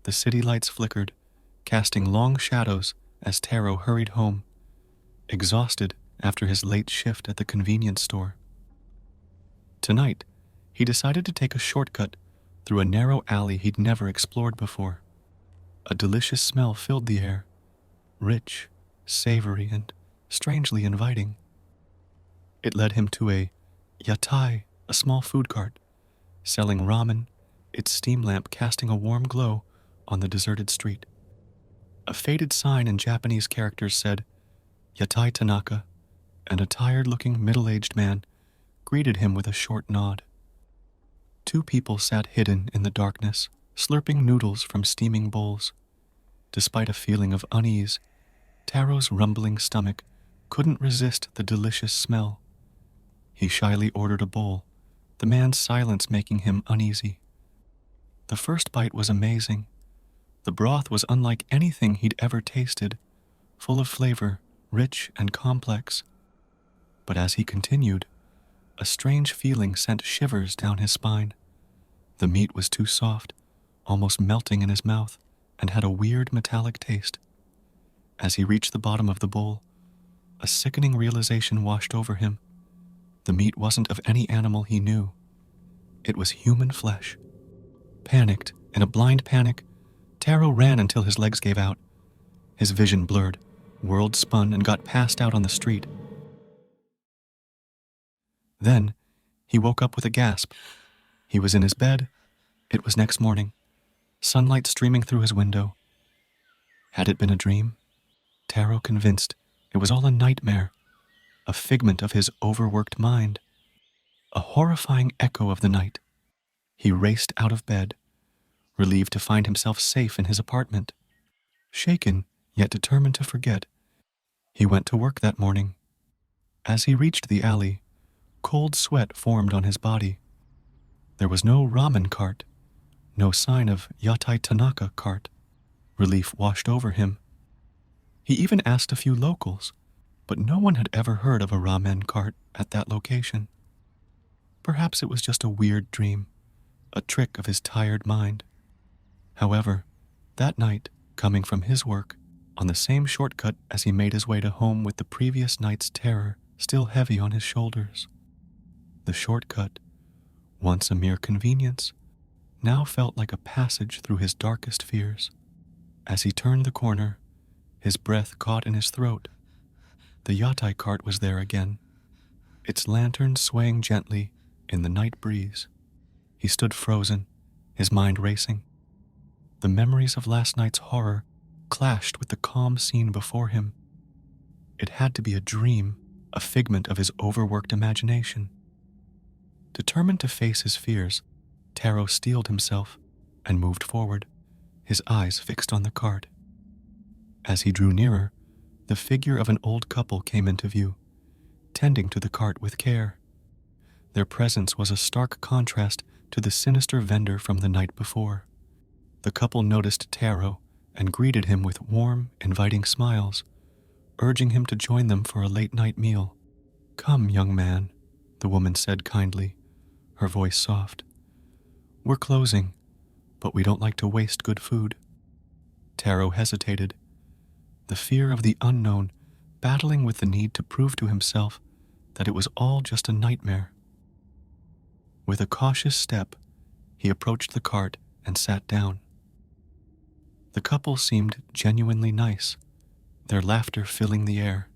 The city lights flickered, casting long shadows as Taro hurried home, exhausted after his late shift at the convenience store. Tonight, he decided to take a shortcut through a narrow alley he'd never explored before. A delicious smell filled the air, rich, savory, and strangely inviting. It led him to a Yatai, a small food cart, selling ramen, its steam lamp casting a warm glow on the deserted street. A faded sign in Japanese characters said, "Yatai Tanaka," and a tired-looking middle-aged man greeted him with a short nod. Two people sat hidden in the darkness, slurping noodles from steaming bowls. Despite a feeling of unease, Taro's rumbling stomach couldn't resist the delicious smell. He shyly ordered a bowl, the man's silence making him uneasy. The first bite was amazing. The broth was unlike anything he'd ever tasted, full of flavor, rich and complex. But as he continued, a strange feeling sent shivers down his spine. The meat was too soft, almost melting in his mouth, and had a weird metallic taste. As he reached the bottom of the bowl, a sickening realization washed over him. The meat wasn't of any animal he knew. It was human flesh. Panicked, in a blind panic, Taro ran until his legs gave out. His vision blurred, world spun, and got passed out on the street. Then, he woke up with a gasp. He was in his bed. It was next morning, sunlight streaming through his window. Had it been a dream? Taro convinced it was all a nightmare, a figment of his overworked mind, a horrifying echo of the night. He raced out of bed, relieved to find himself safe in his apartment. Shaken, yet determined to forget, he went to work that morning. As he reached the alley, cold sweat formed on his body. There was no ramen cart, no sign of Yatai Tanaka cart. Relief washed over him. He even asked a few locals, but no one had ever heard of a ramen cart at that location. Perhaps it was just a weird dream, a trick of his tired mind. However, that night, coming from his work, on the same shortcut as he made his way to home with the previous night's terror still heavy on his shoulders, the shortcut, once a mere convenience, now felt like a passage through his darkest fears. As he turned the corner, his breath caught in his throat. The Yatai cart was there again, its lantern swaying gently in the night breeze. He stood frozen, his mind racing. The memories of last night's horror clashed with the calm scene before him. It had to be a dream, a figment of his overworked imagination. Determined to face his fears, Taro steeled himself and moved forward, his eyes fixed on the cart. As he drew nearer, the figure of an old couple came into view, tending to the cart with care. Their presence was a stark contrast to the sinister vendor from the night before. The couple noticed Taro and greeted him with warm, inviting smiles, urging him to join them for a late-night meal. "Come, young man," the woman said kindly, her voice soft. "We're closing, but we don't like to waste good food." Taro hesitated, the fear of the unknown battling with the need to prove to himself that it was all just a nightmare. With a cautious step, he approached the cart and sat down. The couple seemed genuinely nice, their laughter filling the air.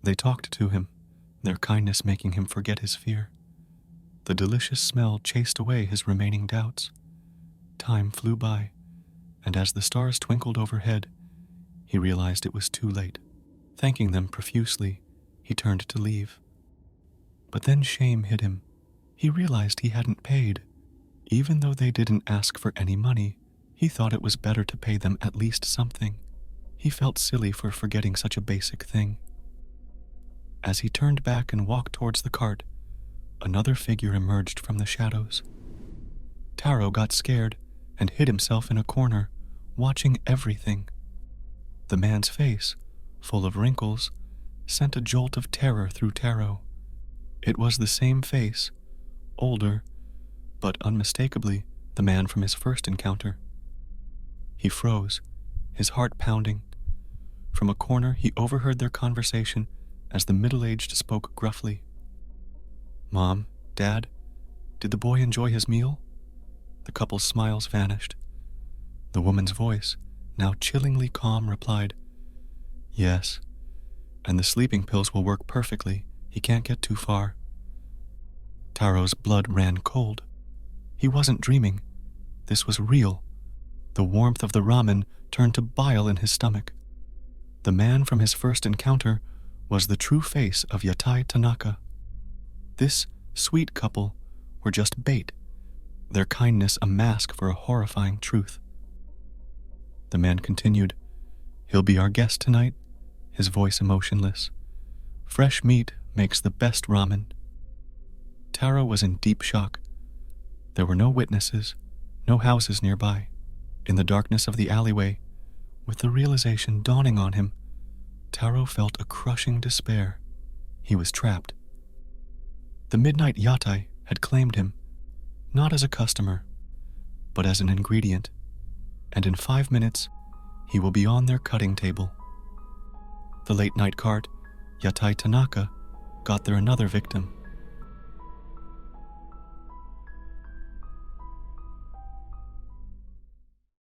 They talked to him, their kindness making him forget his fear. The delicious smell chased away his remaining doubts. Time flew by, and as the stars twinkled overhead, he realized it was too late. Thanking them profusely, he turned to leave. But then shame hit him. He realized he hadn't paid. Even though they didn't ask for any money, he thought it was better to pay them at least something. He felt silly for forgetting such a basic thing. As he turned back and walked towards the cart, another figure emerged from the shadows. Taro got scared and hid himself in a corner, watching everything. The man's face, full of wrinkles, sent a jolt of terror through Taro. It was the same face, older, but unmistakably the man from his first encounter. He froze, his heart pounding. From a corner, he overheard their conversation as the middle-aged spoke gruffly. "Mom, Dad, did the boy enjoy his meal?" The couple's smiles vanished. The woman's voice, now chillingly calm, replied, "Yes, and the sleeping pills will work perfectly. He can't get too far." Taro's blood ran cold. He wasn't dreaming. This was real. The warmth of the ramen turned to bile in his stomach. The man from his first encounter was the true face of Yatai Tanaka. This sweet couple were just bait, their kindness a mask for a horrifying truth. The man continued, "He'll be our guest tonight," his voice emotionless. "Fresh meat makes the best ramen." Taro was in deep shock. There were no witnesses, no houses nearby. In the darkness of the alleyway, with the realization dawning on him, Taro felt a crushing despair. He was trapped. The midnight Yatai had claimed him, not as a customer, but as an ingredient, and in 5 minutes, he will be on their cutting table. The late-night cart, Yatai Tanaka, got there another victim.